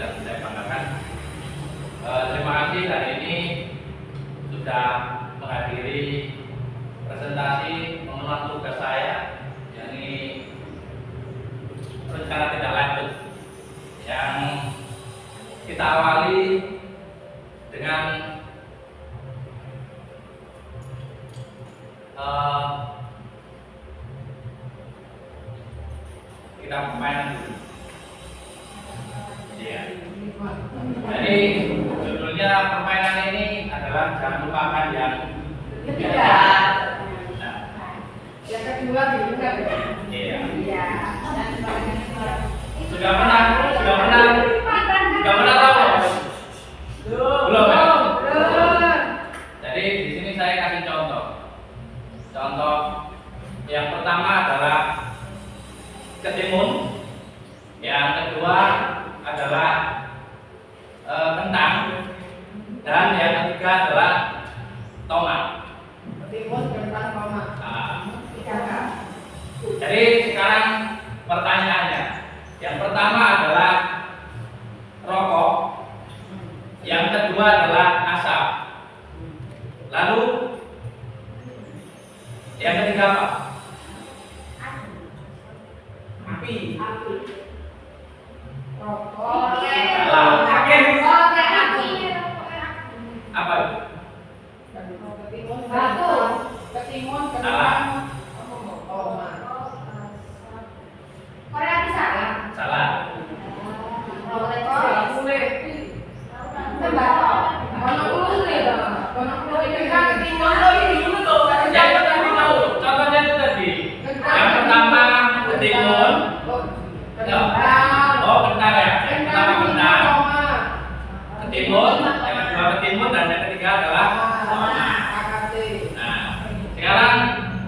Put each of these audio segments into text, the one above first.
dan saya banggakan. Terima kasih hari ini sudah menghadiri presentasi pengembangan tugas saya, yakni rencana tindak lanjut yang kita awali dengan kita permainan dulu. Ya. Jadi judulnya permainan ini adalah jangan lupakan yang ketiga. Nah. Yang kedua juga. Iya. Iya. Sudah menang belum? Belum. Jadi di sini saya kasih contoh. Contoh yang pertama adalah ketimun, yang kedua adalah kentang, dan yang ketiga adalah tomat. Ketimun, kentang, tomat. Jadi sekarang pertanyaannya, yang pertama adalah rokok, yang kedua adalah asap, lalu yang ketiga apa? Api. Rokok. Salah. Api. Apa itu? Ketimun, batu. Ketimun, kentang, tomat. Salah. Contohnya itu tadi. Yang pertama ketimun. Kentang ya. Yang pertama kentang. Ketimun, yang kedua ketimun, dan yang ketiga adalah tomat. Nah, sekarang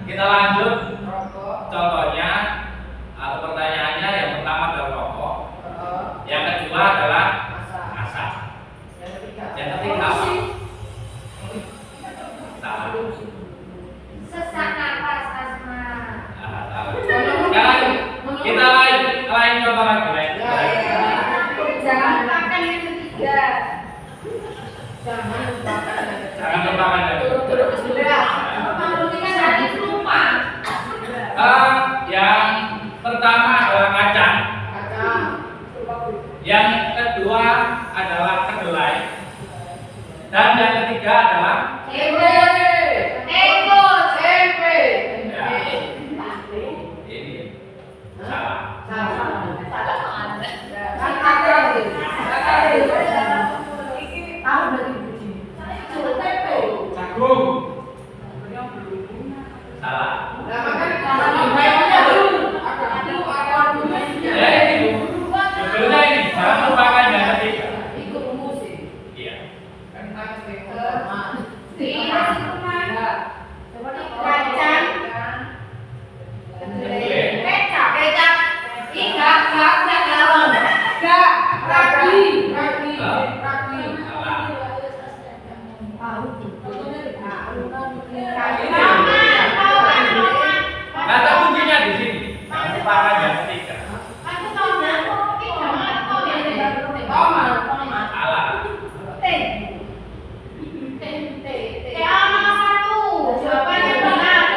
kita lanjut contohnya atau pertanyaannya. Yang pertama adalah rokok, yang kedua adalah asap, yang ketiga apa? Salah. Sesak napas asma. Salah. Sekarang kita lain contoh lagi. Jangan makan yang ketiga. Jangan lupakan dari Tadi lupa. yang pertama adalah kacang, yang kedua adalah kedelai, dan yang ketiga adalah Tempe. ini. Salah. Jagung. Salah. Judulnya ini, jangan lupakan yang ketiga. Iya. Kacang. Kecap. Enggak galon. Kata kuncinya di sini. Jangan lupakan yang ketiga. Salah. Jawabannya benar.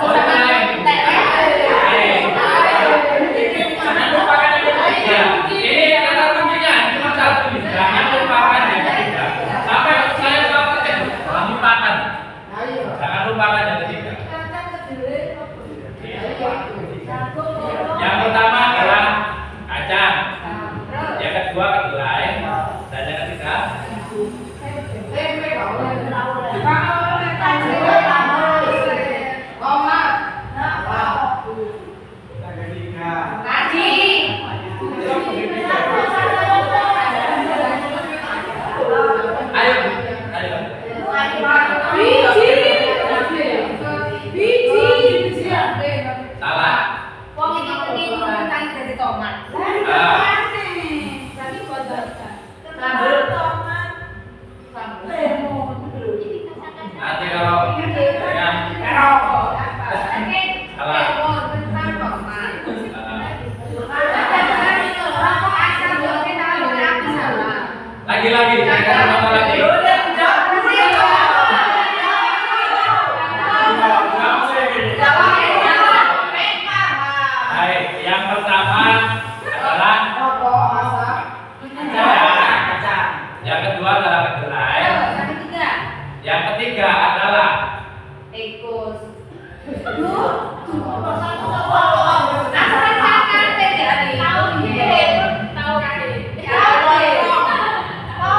Ulang lagi. Jangan lupakan yang ketiga. Ini kata kuncinya cuma satu nih. Jangan lupakan yang ketiga. Sampai saya jawab ketiga. Jangan lupakan. Jangan lupakan yang ketiga. Yang pertama adalah kacang, yang kedua kedelai, dan yang ketiga salah. tomat. Ah. Tapi kodok. Sambal. Tomat. Sambal. Lemon. Nanti kalau yang Terong. salah. Lemon tentang tomat. Lagi-lagi, saya akan ngomong lagi. Baik, yang pertama adalah kacang. Yang kedua adalah kedelai. Yang ketiga adalah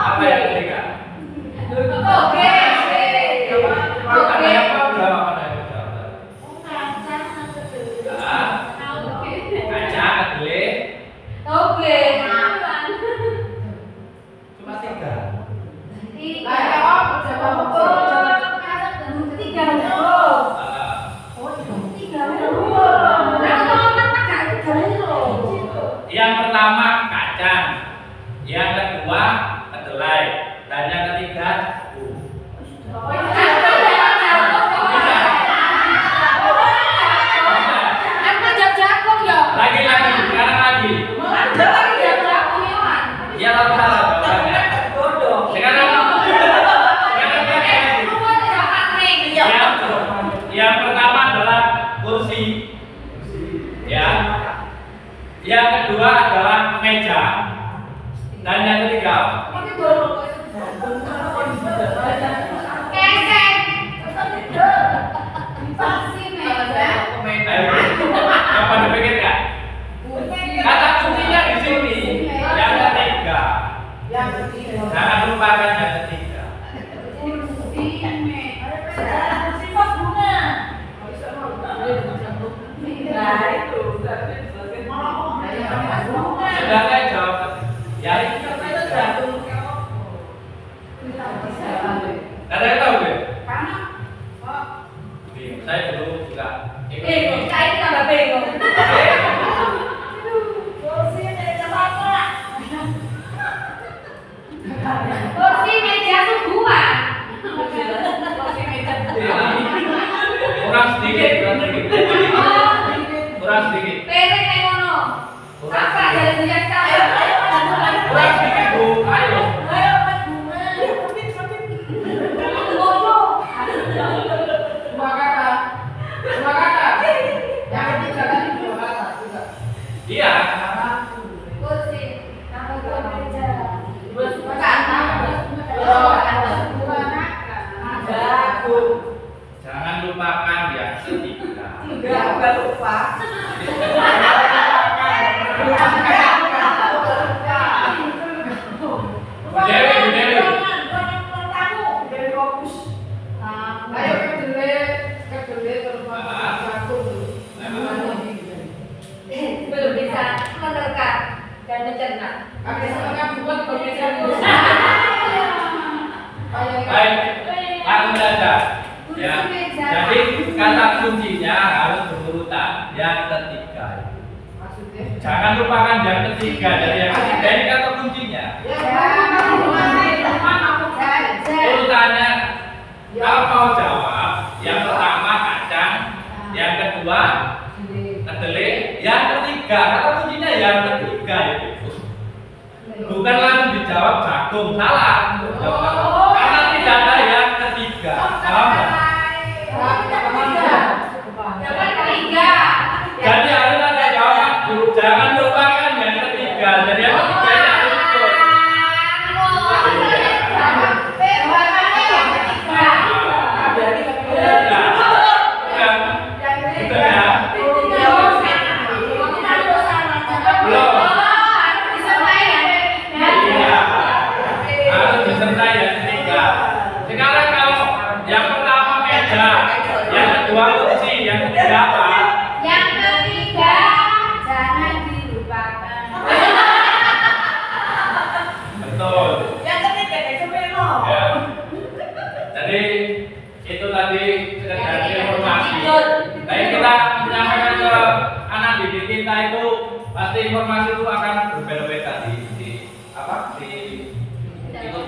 apa yang ketiga? Ada yang mau jawab, ada yang mau jawab. Nah, kacang, kedelai, cuma tiga. Yang pertama kacang, yang kedua kedelai, dan yang ketiga jagung. Lagi-lagi, sekarang lagi. Ya lalu salah jawabannya. Sekarang yang pertama adalah kursi, ya. Yang kedua adalah meja, dan yang ketiga apa dipikirkan? Kata kuncinya di sini. Yang ketiga, jangan lupakan yang ketiga. Sudah saya jawab. Yang ketiga. Ada yang tahu nggak? Saya dulu juga. Kurang sedikit. Kurang sedikit, Bu. Ayo. Iya. Jangan lupakan yang ketiga. Bu Dewi. Belum bisa menerka dan mencerna. Baik, langsung saja. Ya. Jadi kata kuncinya harus berurutan. Yang ketiga. Jangan lupakan yang ketiga dari yang ketiga ini kata kuncinya. Urutannya kalau mau jawab, yang pertama kacang, yang kedua kedelai, yang ketiga kata kuncinya yang ketiga itu. Bukan langsung dijawab jagung, salah. Karena tidak ada yang ketiga. Paham nggak? Jadi harus ada jawaban. Jangan lupakan yang ketiga. Jadi yang ketiga ini harus ikut. Harus disertai yang ketiga. Sekarang kalau yang pertama meja, yang kita itu pasti informasi itu akan berbeda-beda diikuti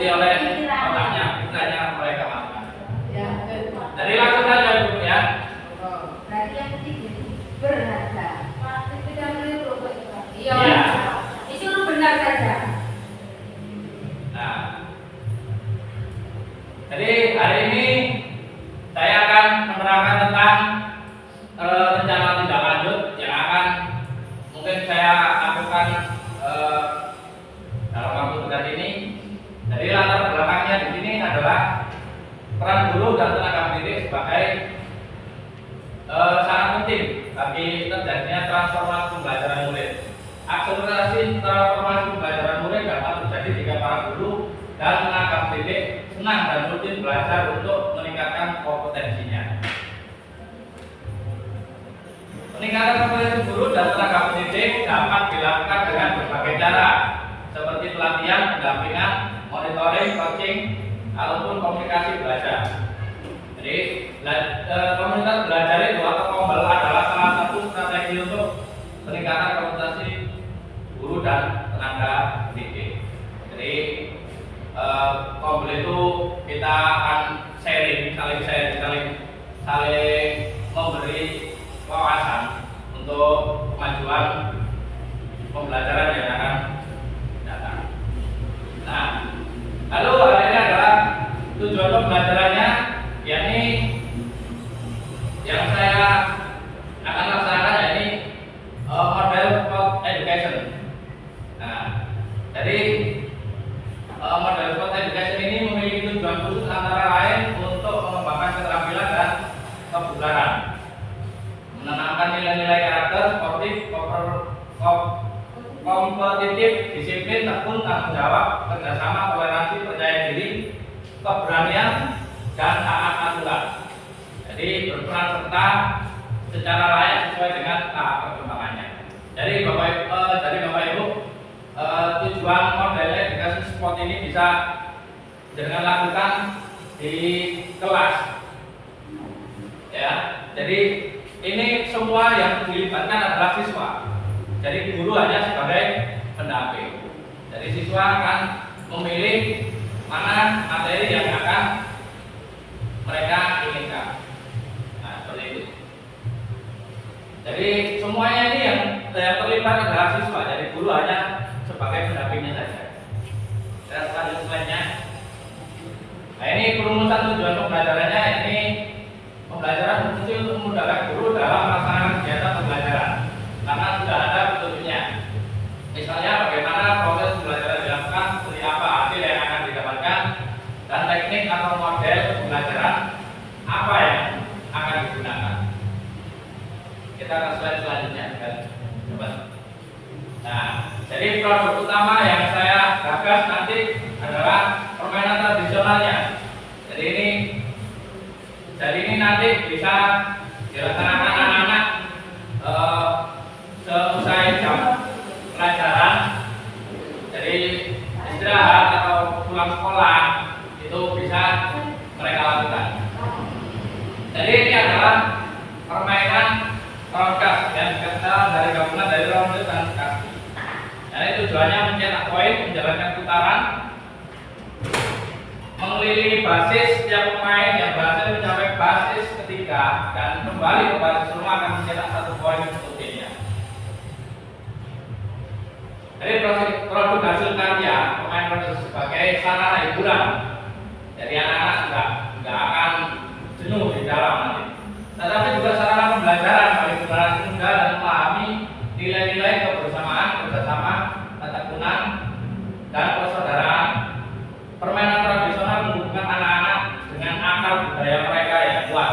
oleh otaknya, pikirannya mereka masing-masing. Ya. Jadi langsung saja Ibu ya. Berarti yang ketiga berharga. Itu yang keliru. Iya. Disuruh benar saja. Nah, jadi hari ini saya akan menerangkan tentang rencana tindak lanjut yang akan mungkin saya lakukan dalam waktu dekat ini. Jadi latar belakangnya di sini adalah peran guru dan tenaga pendidik sebagai sangat penting bagi terjadinya transformasi pembelajaran murid. Akselerasi transformasi pembelajaran murid dapat terjadi jika para guru dan tenaga pendidik senang dan rutin belajar untuk meningkatkan kompetensinya. Peningkatan kompetensi guru dan tenaga pendidik dapat dilakukan dengan berbagai cara, seperti pelatihan, pendampingan, monitoring, coaching, ataupun komunikasi belajar. Jadi komunitas belajar itu atau kombel adalah salah satu strategi untuk peningkatan kompetensi guru dan tenaga pendidik. Jadi kombel itu kita akan saling memberi wawasan untuk kemajuan pembelajaran yang akan datang. Nah, lalu hari ini adalah tujuan pembelajarannya, yakni yang saya akan laksanakan yakni model sport education. Nah, jadi model sport education ini memiliki tujuan khusus antara lain untuk mengembangkan keterampilan dan kebugaran, menanamkan nilai-nilai karakter sportif, kompetitif, disiplin, tekun, tanggung jawab, kerjasama, toleransi, percaya diri, keberanian, dan taat aturan. Jadi berperan serta secara layak sesuai dengan tahap perkembangannya. Jadi Bapak Ibu, tujuan model education sport ini bisa dengan lakukan di kelas. Ya, jadi ini semua yang dilibatkan adalah siswa. Jadi guru hanya sebagai pendamping. Jadi siswa akan memilih mana materi yang akan mereka inginkan. Nah, seperti itu. Jadi semuanya ini yang terlibat adalah siswa. Jadi guru hanya sebagai pendampingnya saja. Dan selanjutnya, nah ini perumusan tujuan pembelajarannya. Ini pembelajaran berfungsi untuk memudahkan guru dalam melaksanakan kegiatan pembelajaran karena sudah ada petunjuknya. Misalnya bagaimana proses pembelajaran dilakukan, seperti apa hasil yang akan didapatkan, dan teknik atau model pembelajaran apa yang akan digunakan. Kita akan slide selanjutnya kan. Nah, jadi produk utama yang saya gagas nanti adalah permainan tradisionalnya. Jadi ini nanti bisa dilaksanakan anak-anak seusai jam pelajaran. Jadi istirahat atau pulang sekolah itu bisa mereka lakukan. Jadi ini adalah permainan broadcast yang kita dari gabungan dari round dan kaki. Jadi tujuannya mencetak poin, menjalankan putaran, mengelilingi basis setiap pemain yang berhasil mencapai basis ketiga dan kembali ke basis rumah akan mencetak 1 poin untuk timnya. Jadi produk hasil karya pemain produk sebagai sarana hiburan. Jadi anak-anak nggak akan jenuh di dalam nanti. Tetapi juga sarana pembelajaran bagi generasi muda dan memahami nilai-nilai kebersamaan, kerjasama, ketekunan, dan persaudaraan. Permainan tradisional menghubungkan anak-anak dengan akar budaya mereka yang kuat.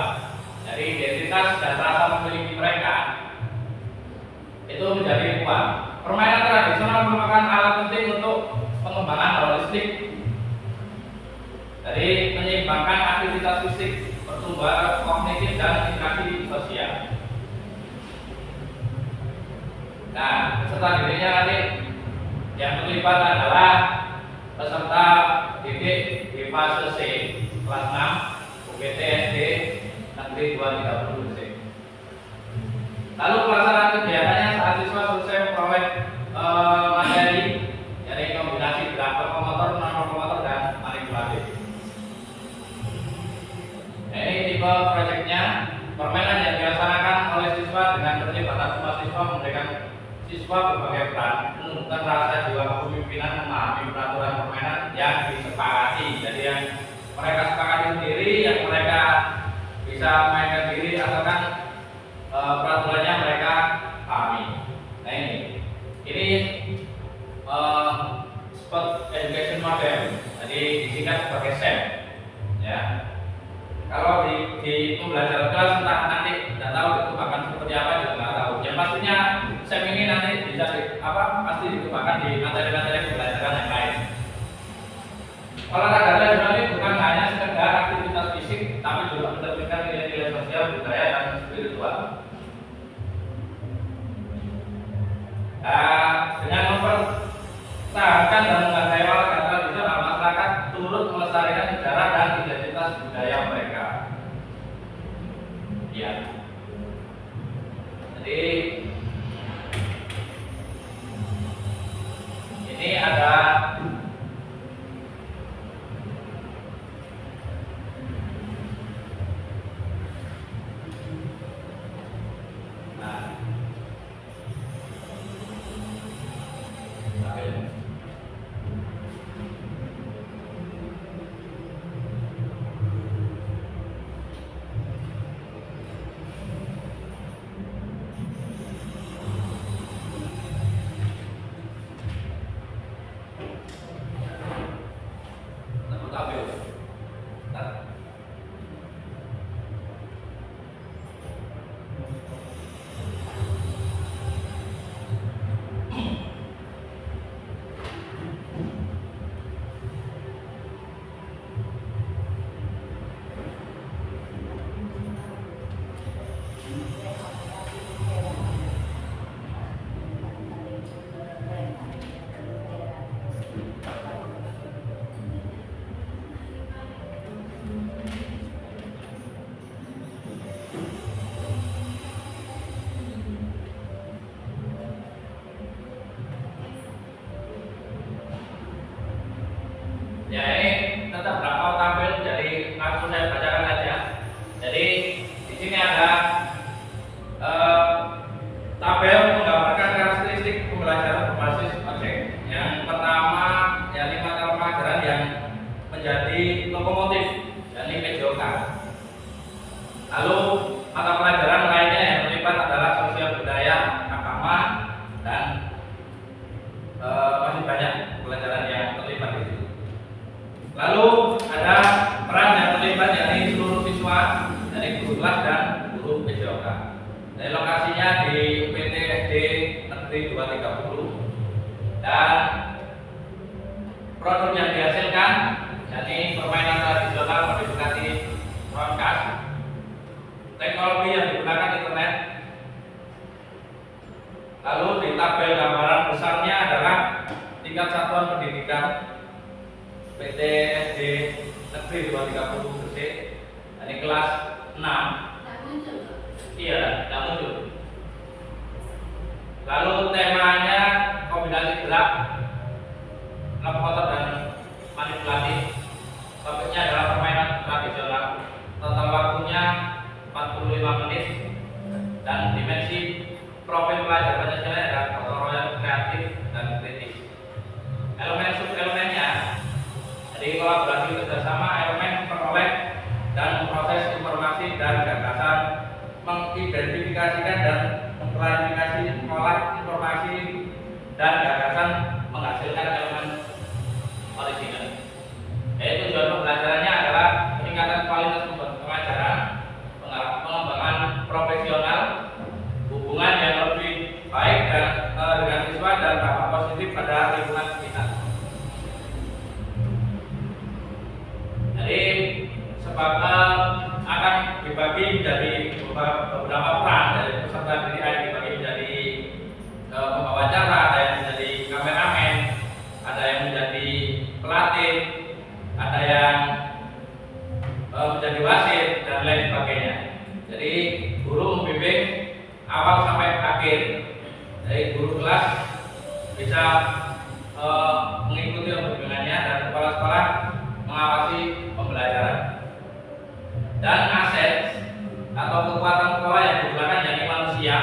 Jadi identitas dan rasa memiliki mereka itu menjadi kuat. Permainan tradisional merupakan alat penting untuk pengembangan holistik. Jadi menyeimbangkan aktivitas fisik, pertumbuhan kognitif dan interaksi sosial. Nah, peserta didiknya nanti yang terlibat adalah peserta didik di fase C kelas 6 UPT SD Negeri 230 Gresik. Lalu pelaksanaan kegiatannya saat siswa siswa berbagai peran menumbuhkan rasa jiwa kepemimpinan, memahami peraturan permainan yang disepakati. Jadi yang mereka sepakati sendiri, yang mereka bisa mainkan diri atau kan peraturannya mereka pahami. Nah ini sport education model. Jadi disingkat sebagai SEM. Ya. Kalau di pembelajaran kelas entah nanti tidak tahu dikembangkan seperti apa juga nggak tahu. Yang pastinya SEM ini nanti bisa pasti dikembangkan di materi-materi pembelajaran yang lain. Olahraga nasional ini bukan hanya sekedar aktivitas fisik, tapi juga mencerminkan nilai-nilai sosial, budaya, dan spiritual. Dengan mempertahankan dan menghargai olahraga tradisional, masyarakat turut melestarikan sejarah dan identitas budaya mereka. Ya. Jadi ini ada ya ini tetap bakal tampil, jadi langsung saya bacakan aja. Jadi di sini ada tabel menggambarkan karakteristik pembelajaran berbasis objek. Yang pertama yakni mata pelajaran yang menjadi lokomotif, yakni PJOK. Lalu mata pelajaran lainnya yang terlibat adalah sosial budaya, agama, dan masih banyak pelajaran yang terlibat di situ. Lalu ada peran yang terlibat yakni seluruh siswa dari guru kelas dan guru PJOK. Dari lokasinya di UPT SD Negeri 230 dan produk yang dihasilkan yakni permainan tradisional modifikasi broadcast, teknologi yang digunakan internet. Lalu di tabel gambaran besarnya adalah tingkat satuan pendidikan PT SD Negeri 230 Gresik, ini kelas 6. Tak muncul. Iya, tidak muncul. Lalu temanya kombinasi gerak, kotor dan manipulatif. Topiknya adalah permainan tradisional. Total waktunya 45 menit dan dimensi profil pelajar Pancasila adalah gotong royong, kreatif, dan kritis. Elemen sub-elemennya jadi kolaborasi kerjasama elemen memperoleh dan memproses informasi dan gagasan, mengidentifikasikan dan mengklarifikasi, mengolah informasi dan gagasan, menghasilkan elemen original. Yaitu tujuan pembelajarannya adalah peningkatan kualitas pengajaran, pengembangan profesional, hubungan yang lebih baik dengan siswa dan dampak positif pada lingkungan sekitar. Jadi sebab akan dibagi menjadi beberapa peran dari peserta didik, dibagi menjadi pembawa acara, ada yang menjadi kameramen, ada yang menjadi pelatih, ada yang menjadi wasit dan lain sebagainya. Jadi guru membimbing awal sampai akhir. Dari guru kelas bisa mengikuti bimbingannya dan kepala sekolah mengawasi pembelajaran. Dan aset atau kekuatan sekolah yang digunakan yakni manusia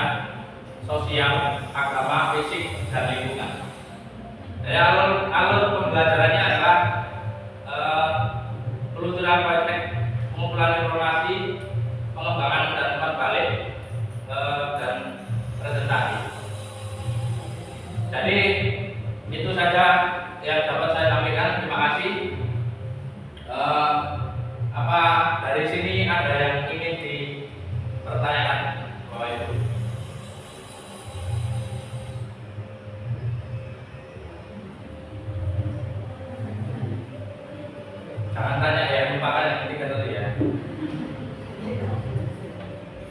sosial, agama, fisik, dan lingkungan. Jadi alur pembelajarannya adalah peluncuran proyek, pengumpulan informasi, pengembangan dan umpan balik, dan presentasi. Jadi itu saja yang dapat saya sampaikan. Terima kasih. Apa dari sini ada yang ingin dipertanyakan, Bapak Ibu? Jangan tanya ya, lupakan yang ketiga tadi ya.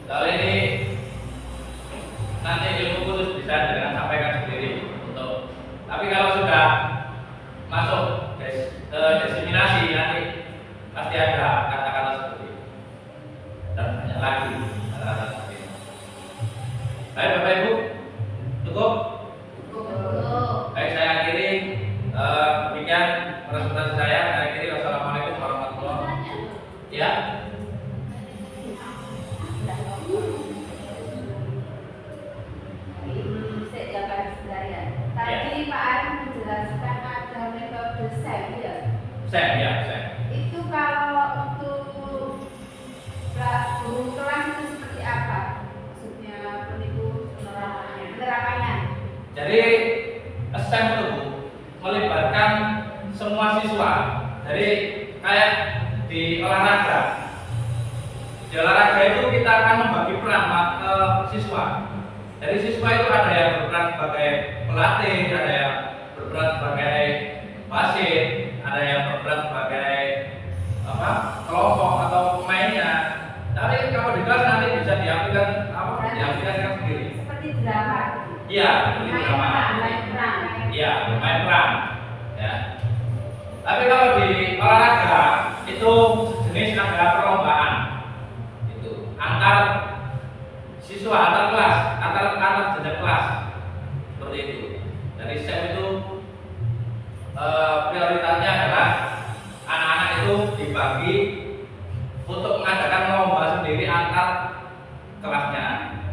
Soal ini nanti ilmu khusus bisa dengan sampaikan sendiri untuk. Tapi kalau sudah masuk diseminasi nanti pasti ada kata-kata seperti itu dan banyak lagi kata-kata seperti itu. Baik Bapak Ibu, cukup? Baik, saya akhiri demikian presentasi saya. Saya akhiri. Wassalamualaikum warahmatullahi wabarakatuh. Ya. Tadi Pak Arif menjelaskan ada metode SEM ya? SEM ya, SEM. Itu kalau untuk guru kelas itu seperti apa? Maksudnya penipu penerapannya? Jadi SEM itu melibatkan semua siswa. Jadi kayak di olahraga. Di olahraga itu kita akan membagi peran ke siswa. Dari siswa itu ada yang berperan sebagai pelatih, ada yang berperan sebagai wasit, ada yang berperan sebagai kelompok atau pemainnya. Tapi kalau di kelas nanti bisa diaplikasikan sendiri. Seperti drama. Iya, seperti drama. Main peran. Iya, bermain peran. Ya. Tapi kalau di olahraga itu jenis ada perlombaan. Itu antar siswa, antar kelas, antar jenjang kelas, seperti itu. Dari SEM itu prioritasnya adalah anak-anak itu dibagi untuk mengadakan lomba sendiri antar kelasnya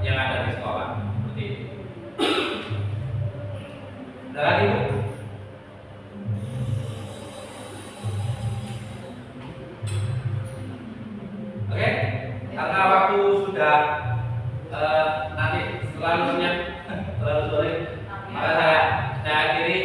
yang ada di sekolah, seperti itu. Ada lagi Bu? Oke, karena waktu sudah nanti terlalu sore, maka saya akhiri